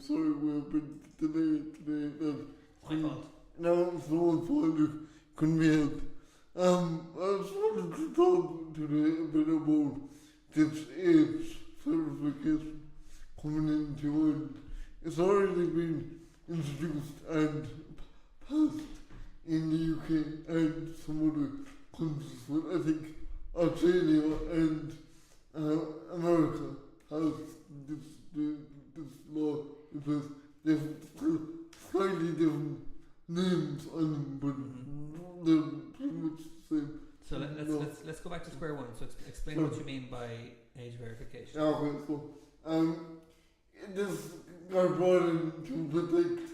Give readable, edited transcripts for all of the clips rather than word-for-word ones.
sorry we're a bit delayed today. It's my fault. No, it's no one's fault. It couldn't be helped. I just wanted to talk today a bit about this age certification coming into it. It's already been introduced and passed in the UK and some other countries, but I think Australia and America has this law because they've slightly different names on them, but they're pretty much the same. So let's go back to square one. So explain what you mean by age verification. Okay, so this got brought in to protect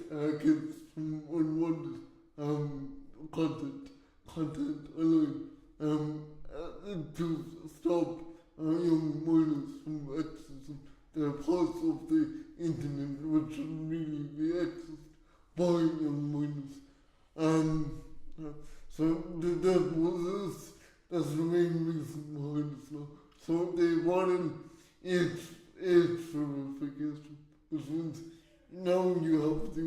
kids from unwanted content online, to stop young minors from accessing their parts of the internet which should really be accessed by young minors. So that's the main reason behind this law. So they brought in age verification, which means now you have to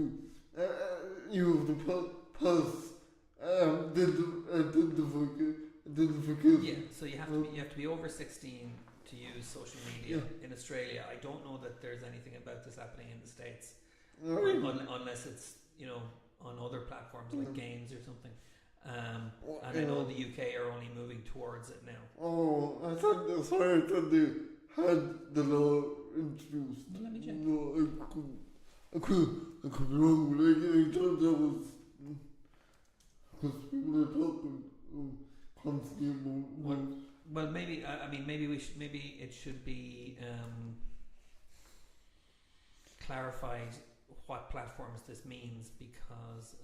pass identification. Yeah, so you have to be over 16 to use social media in Australia. I don't know that there's anything about this happening in the States, unless it's on other platforms like games or something. And I know the UK are only moving towards it now. Oh, I thought they had the law introduced. Let me check. No, I could be wrong, but I thought that was because people are talking constantly about. Well, maybe maybe it should be clarified what platforms this means, because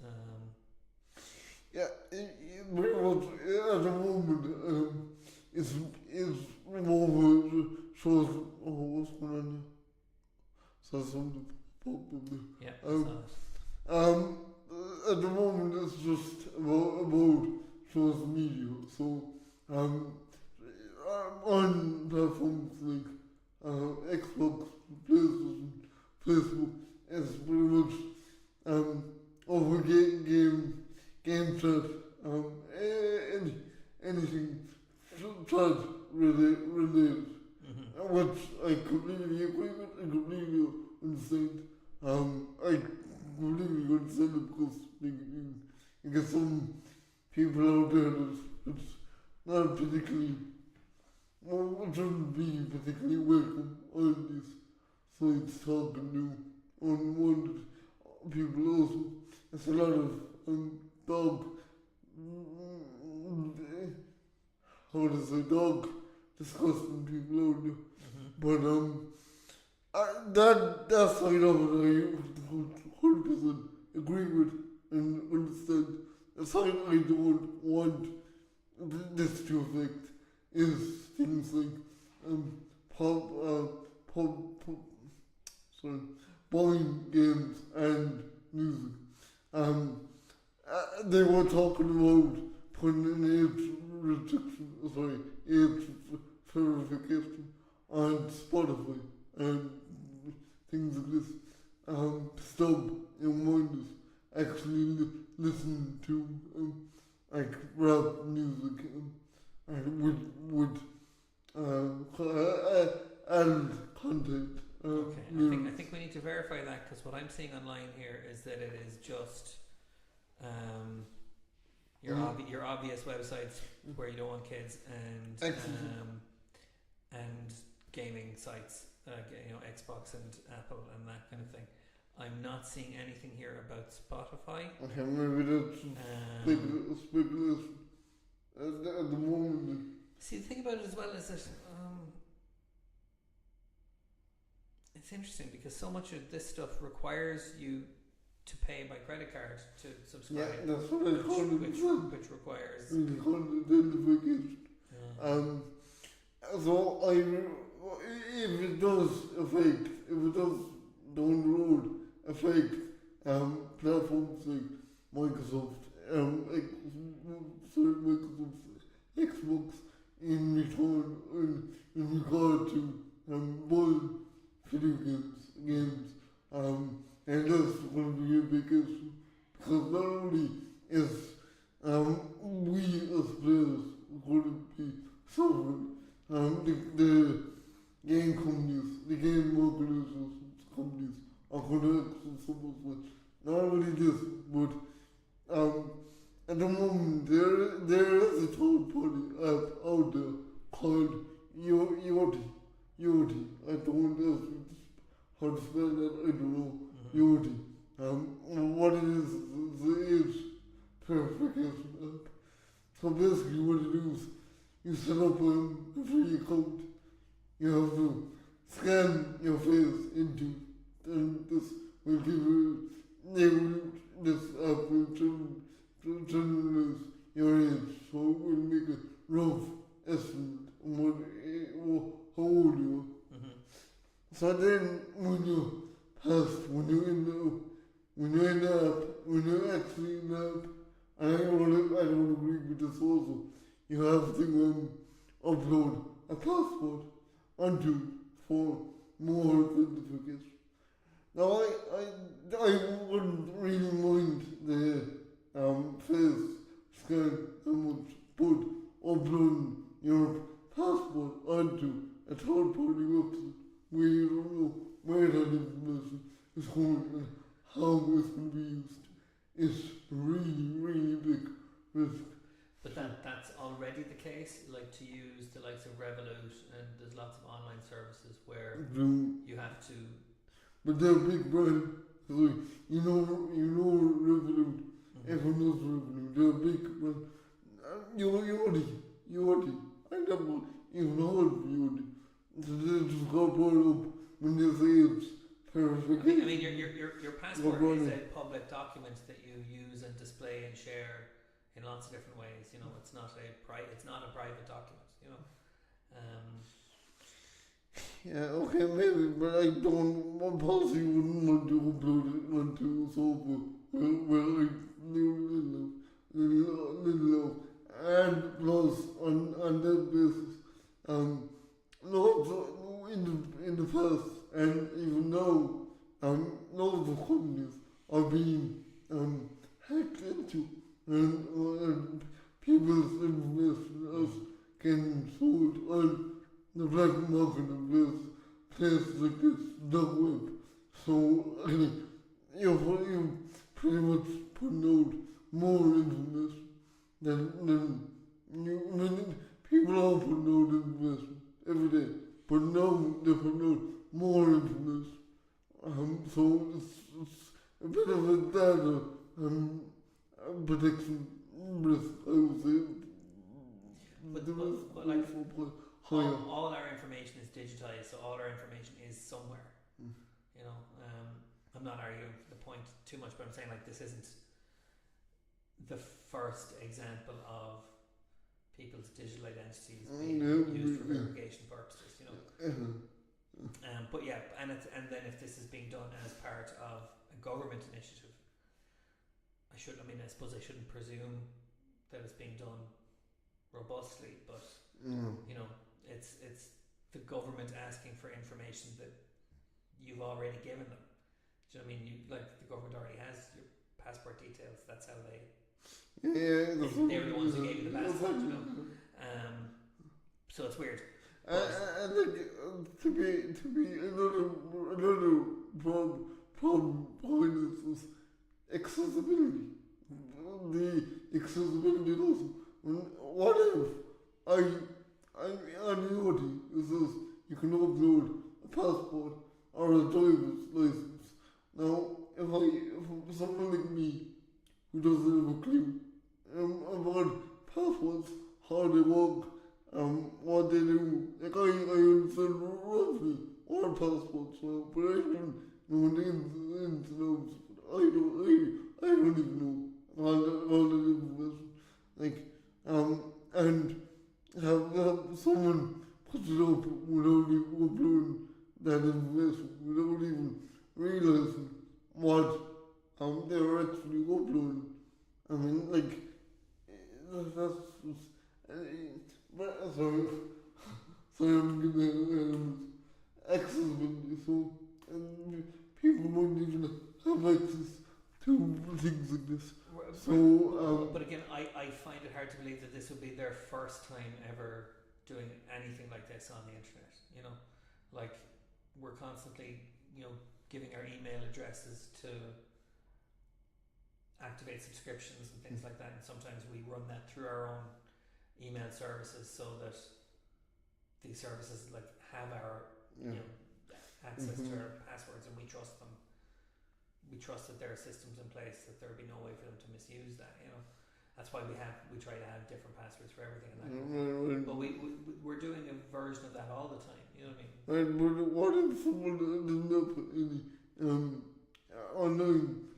pretty much at the moment it's more shows what's going on here. So something probably. At the moment it's just about social media. So on platforms like Xbox, PlayStation, Facebook, it's pretty much over game chat, anything chat related, which I completely agree with and completely understand. I completely understand it because you get some people out there that's not particularly, shouldn't be particularly welcome on these sites talking to unwanted people also. It's a lot of dog disgusting people out there. But that side of it I 100% agree with and understand. The side I don't want this to affect is things like buying games and music. They were talking about putting an age verification on Spotify and things like this. Stop young minors actually listen to like rap music and with and content. Okay, I think we need to verify that, because what I'm seeing online here is that it is just your obvious websites where you don't want kids, and gaming sites, Xbox and Apple and that kind of thing. I'm not seeing anything here about Spotify. Okay, maybe that's speculation at the moment. See, the thing about it as well is that it's interesting, because so much of this stuff requires you to pay by credit card to subscribe. Yeah, that's what I call it. Which requires identification. So if it does down the road affect platforms like Microsoft, Microsoft Xbox in regard to buying video games And that's going to be a big issue because not only is we as players going to be suffering, the game companies, the game organizations companies are going to actually suffer with not only this, but at the moment there is a third party app out there called Yoti. Yoti. I don't know how to spell that, I don't know. Yoti. What it is the age verification app. So basically what it is, you set up a free account. You have to scan your face into, and this will give you, this app will generalize your age, so it will make a rough estimate on how old you are. So then when you're actually in the app, and I don't agree with this also, you have to upload a passport onto for more authentication. Now I wouldn't really mind the face scan that much, but uploading your passport onto a third party website where you don't know where that information is going and how it's going to be used is really, really big risk. But that's already the case, like to use the likes of Revolut, and there's lots of online services where you have to. But they're big brand. Like, you know Revolut. Everyone knows Revolut. They're big brand. Yoti. I never even heard of Yoti. So they just got brought up when they say it's verification. I mean, your passport is a public document that you use and display and share in lots of different ways. You know, it's not a private document. You know. Yeah, okay, maybe, but I don't. My policy wouldn't want to upload it onto a software where I knew little, and plus on that basis, no, in the past and even now, lots of companies are being hacked into, and people's information is getting sold on the black market of places like this, dark web. So I think you're pretty much putting out more information than people are putting out information every day, but now they're putting out more information. So it's a bit of a data protection risk, I would say. But like all our information is digitized, so all our information is somewhere. You know, I'm not arguing the point too much, but I'm saying like this isn't the first example of people's digital identities being used for verification purposes. You know. But yeah, and then if this is being done as part of a government initiative, I suppose I shouldn't presume that it's being done robustly, but you know, it's the government asking for information that you've already given them. Do you know what I mean? The government already has your passport details. That's how they. Yeah, they're the ones who gave you the passport. You know. So it's weird. And to be another problem point is accessibility. The accessibility also. What if on Yoti it says you can upload a passport or a driver's license. Now, if someone like me who doesn't have a clue about passports, how they work, what they do, like I understand roughly what passports are, but I don't know the ins and outs. I don't even know all the information. Like, and have someone put it up without even uploading that information, without even realizing what they're actually uploading. I mean, like, that's just, sorry, I'm gonna accessibility. So, and people won't even have access to things like this. So, but again, I find it hard to believe that this would be their first time ever doing anything like this on the internet. You know, like we're constantly, you know, giving our email addresses to activate subscriptions and things like that, and sometimes we run that through our own email services so that these services like have our you know access to our passwords, and we trust them. We trust that there are systems in place that there'll be no way for them to misuse that. You know, that's why we try to have different passwords for everything. And that but we're doing a version of that all the time. You know what I mean? And but what if someone doesn't have any online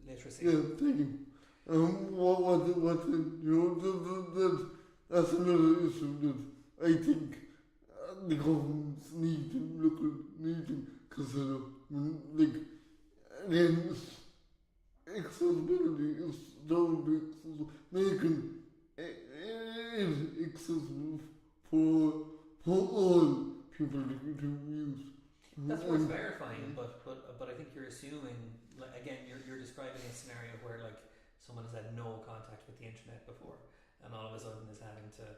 Literacy. yeah, thank you. What you know, that's another issue that I think the governments need to consider. Like, again, accessibility is down to making it accessible for all people to use. That's worth verifying, but I think you're assuming, like, again, you're describing a scenario where like someone has had no contact with the internet before, and all of a sudden is having to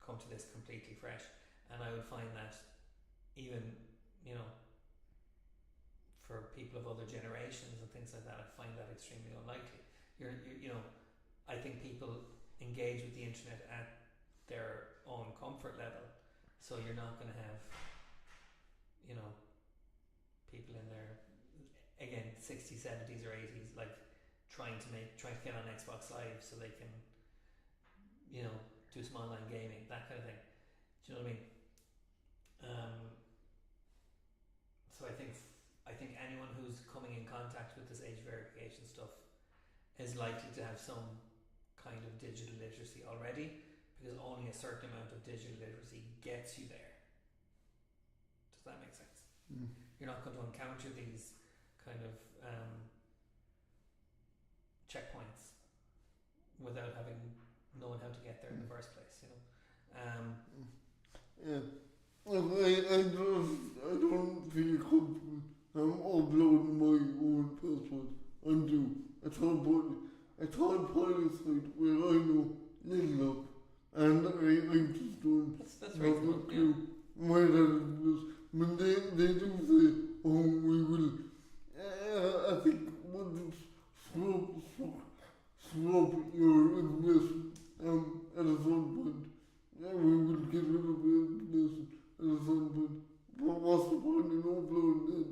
come to this completely fresh. And I would find that even, you know, for people of other generations and things like that, I find that extremely unlikely. You know, I think people engage with the internet at their own comfort level, so you're not going to have, you know, people in their, again, 60s, 70s or 80s, like trying to get on Xbox Live so they can, you know, do some online gaming, that kind of thing. Do you know what I mean? So I think anyone who's coming in contact with this age verification stuff is likely to have some kind of digital literacy already, because only a certain amount of digital literacy gets you there. Does that make sense? You're not going to encounter these kind of checkpoints without having known how to get there in the first place, you know. Yeah. I don't feel comfortable uploading my own password onto a third party site where I know little of, and I just don't That's have reasonable, a clue why that is. When they do say, oh, we will, I think we'll swap your information at a certain point. Yeah, we will get rid of your information at a certain point. But what's the point in uploading that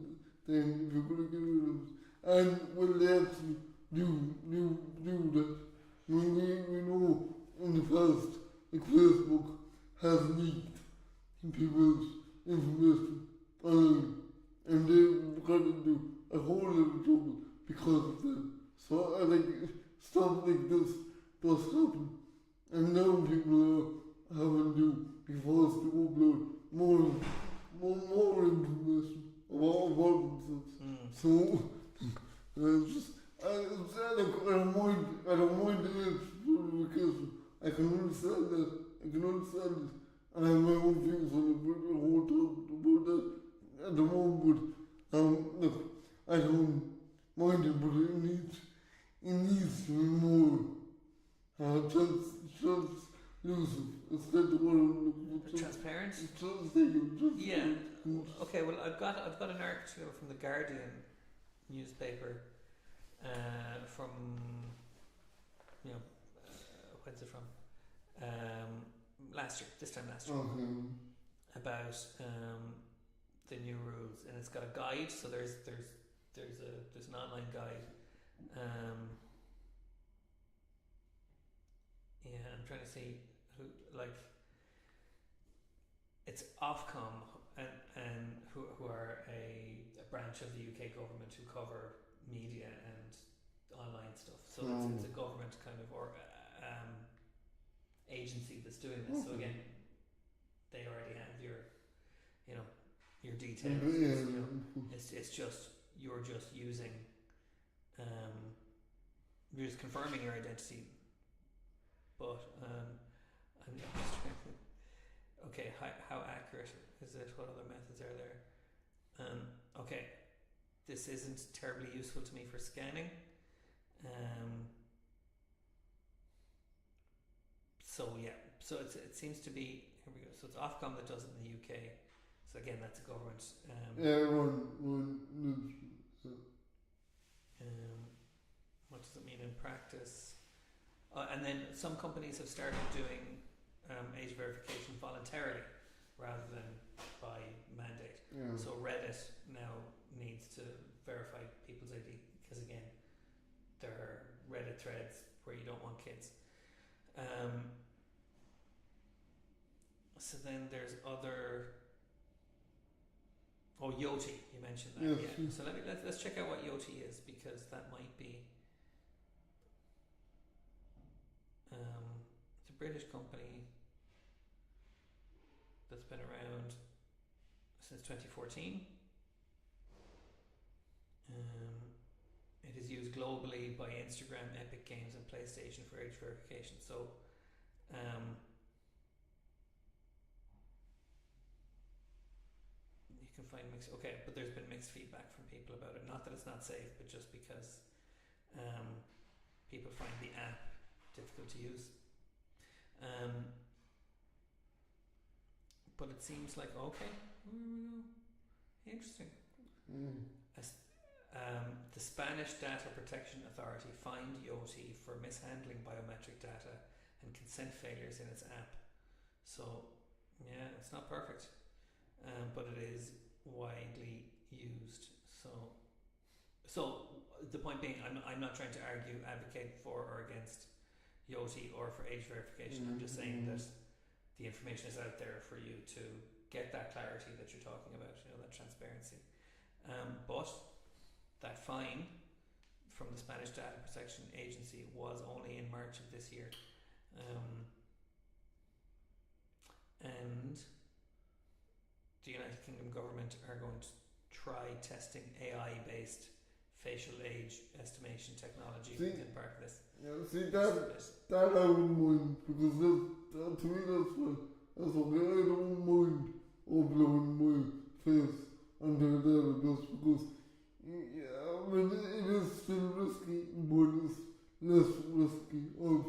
thing if you're going to get rid of it? And will they actually do that? When we know in the past, like Facebook has leaked people's information online, and they've got into a whole lot of trouble because of that. So I think stuff like this does happen, and now people are having to be forced to upload more information about themselves. So I don't mind the age verification. I can understand that. And I have my own views on the whole talk about that at the moment. But look, I don't mind it, but it needs to be more translucent instead of what I'm looking for. Transparent? Yeah. Okay, well, I've got an article from the Guardian newspaper from, you know, when's it from? This time last year, about the new rules, and it's got a guide. So there's an online guide. Yeah, I'm trying to see who, like, it's Ofcom and who are a branch of the UK government who cover media and online stuff. So it's a government kind of agency that's doing this. So again, they already have your details. You know, it's just you're just using you're just confirming your identity. But I'm just trying to, okay, how accurate is it? What other methods are there? Okay, this isn't terribly useful to me for scanning. So yeah, so it seems to be, here we go. So it's Ofcom that does it in the UK. So again, that's a government. What does it mean in practice? And then some companies have started doing age verification voluntarily rather than by mandate. Yeah. So Reddit now needs to verify people's ID because again, there are Reddit threads where you don't want kids. So then there's other. Oh, Yoti, you mentioned that. Yes. Yeah. So let's check out what Yoti is because that might be. It's a British company that's been around since 2014. It is used globally by Instagram, Epic Games, and PlayStation for age verification. So, you can find mixed. Okay, but there's been mixed feedback from people about it. Not that it's not safe, but just because people find the app difficult to use. But it seems like okay, interesting. The Spanish Data Protection Authority fined Yoti for mishandling biometric data and consent failures in its app. So, yeah, it's not perfect, but it is widely used. So the point being, I'm not trying to advocate for or against Yoti or for age verification. I'm just saying that the information is out there for you to get that clarity that you're talking about, that transparency. But that fine from the Spanish Data Protection Agency was only in March of this year. And the United Kingdom government are going to try testing AI-based facial age estimation technology within part of this. Yeah, see that I wouldn't mind because that to me that's okay. I don't mind uploading my face onto the data just because I mean it is still risky, but it's less risky of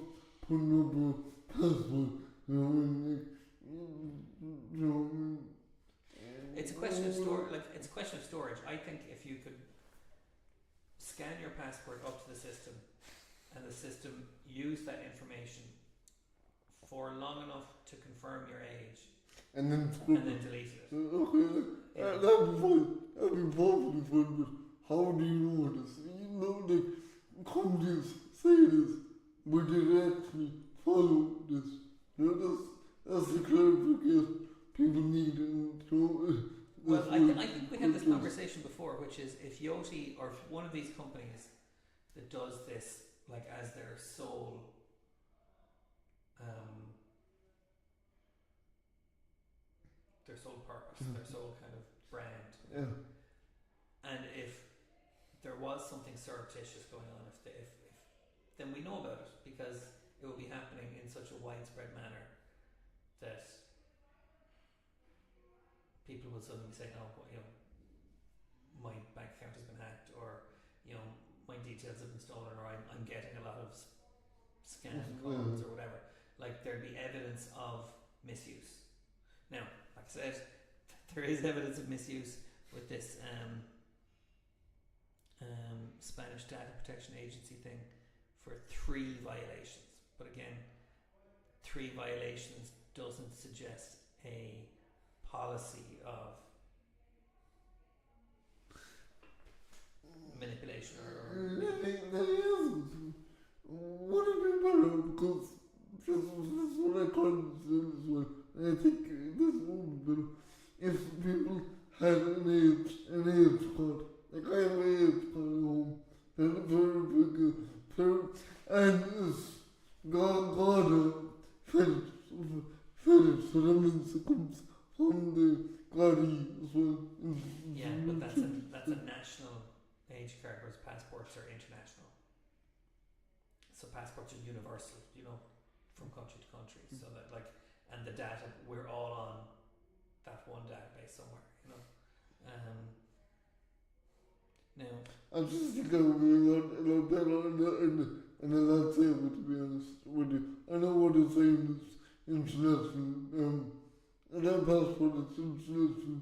putting up a password. It's a question of storage. It's a question of storage. I think if you could scan your passport up to the system, and the system use that information for long enough to confirm your age, and then delete it. Okay, that'd be fine. That'd be perfectly fine. But how do you know this? The companies say this, but they actually follow this. That's the clarification people need. Well, I think we had this conversation before, which is if Yoti or if one of these companies that does this like as their sole purpose, their sole kind of brand. Yeah. And if there was something surreptitious going on, if then we know about it because it will be happening in such a widespread manner that people will suddenly say, "Oh, my bank account has been hacked," or my details have been stolen, or I'm getting a lot of scam calls or whatever. Like there'd be evidence of misuse. Now, like I said, there is evidence of misuse with this Spanish Data Protection Agency thing for 3 violations. But again, 3 violations doesn't suggest a policy of manipulation Would it be better because this is what I call this way. I think this would be better if people had an age card. Like I have an age card at home. They're very big, and it's got a fetish, so that means it comes from the body as well. Yeah, but that's a national age card, whereas passports are international. So passports are universal, from country to country. So that and the data, we're all on that one database somewhere, I just think that would be a lot better and a lot safer, to be honest with you. I know what you're saying is international, and that passport is international,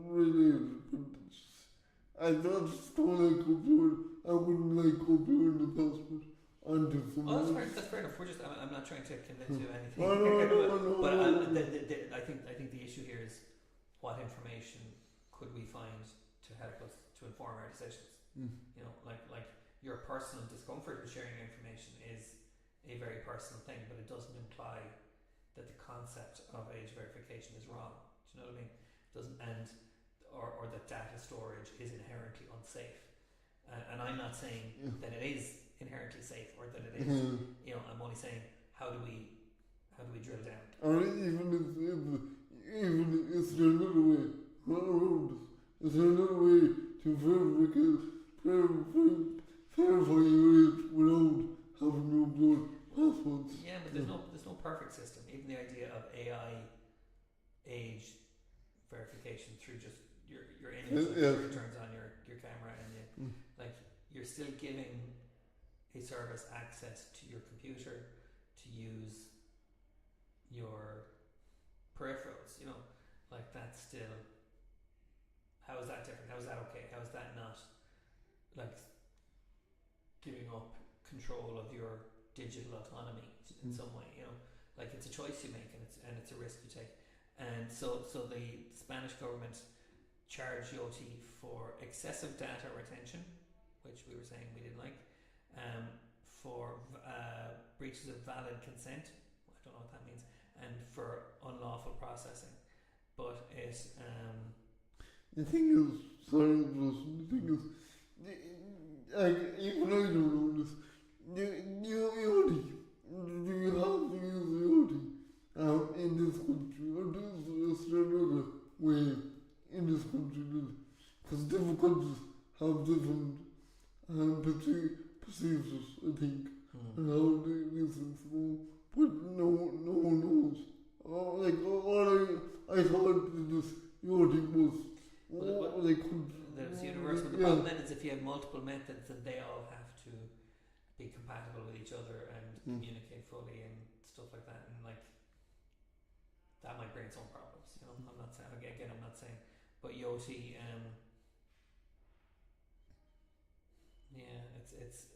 really is, but it's just, I just don't like comparing, I wouldn't like comparing the passport onto someone else. That's fair enough. We're just, I'm not trying to convince you of anything. No, but no. I think the issue here is what information could we find to help us to inform our decisions. You know, like your personal discomfort with sharing information is a very personal thing, but it doesn't imply that the concept of age verification is wrong. Do you know what I mean? Doesn't or that data storage is inherently unsafe. And I'm not saying that it is inherently safe or that it is. You know, I'm only saying how do we drill down? Or even is there another way around this? Is there another way to verify your age without having to upload passwords? Yeah, but there's no perfect system. Even the idea of AI age verification through just your image that turns on your camera and like you're still giving a service access to your computer to use your peripherals, you know, like that's still, how is that different? How is that okay? How is that not like giving up control of your digital autonomy in some way, you know, like it's a choice you make and it's a risk you take. And so the Spanish government charged Yoti for excessive data retention, which we were saying we didn't like, for breaches of valid consent, I don't know what that means, and for unlawful processing. But it the thing is, sorry, the thing is, even I don't know this, Yoti, do you have to use Yoti in this country, or is there another way in this country? Because different countries have different procedures, I think, and how they listen to them, but no one knows. Like, all I thought this Yoti was, they could... It's universal. The problem then is if you have multiple methods and they all have to be compatible with each other and communicate fully and stuff like that, and like that might bring its own problems. You know, I'm not saying I'm not saying, but Yoti, it's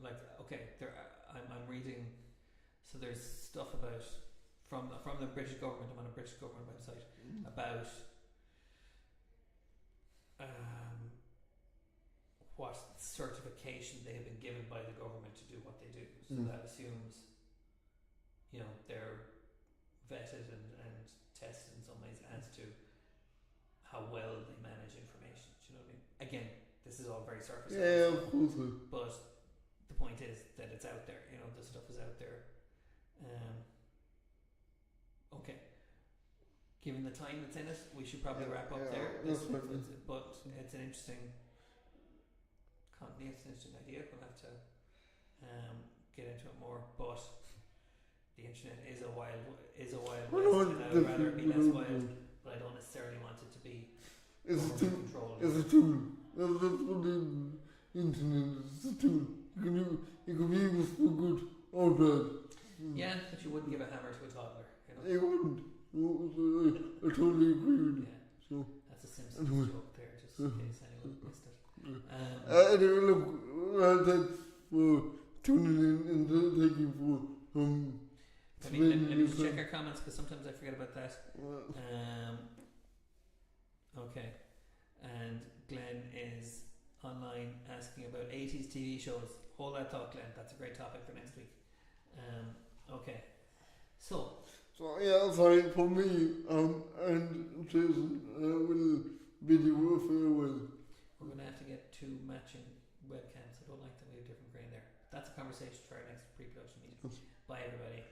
like okay, I'm reading, so there's stuff about from the British government. I'm on a British government website about what certification they have been given by the government to do what they do. So that assumes, you know, they're vetted and tested in some ways as to how well they manage information. Do you know what I mean? Again, this is all very surface level. Yeah, of course. But the point is that it's out there. You know, the stuff is out there. Okay. Given the time that's in it, we should probably wrap up there. But it's an interesting. It's an interesting idea. We'll have to get into it more. But the internet is a wild west, and I would rather it be less wild. But I don't necessarily want it to be controlled. It's a tool. That's what the internet is. It's a tool. You can be used for good or bad. Yeah, but you wouldn't give a hammer to a toddler. You know? You wouldn't. I totally agree with you. Yeah. So that's a Simpsons joke there, just in case anyone missed it. Anyway, look, thanks for tuning in and thank you for let me just check our comments because sometimes I forget about that. Okay, and Glenn is online asking about 80s TV shows. Hold that thought, Glenn. That's a great topic for next week. Okay, so yeah, sorry for me and Jason will bid you farewell. We're going to have to get two matching webcams. I don't like that we have different grain there. That's a conversation for our next pre-production meeting. Bye, everybody.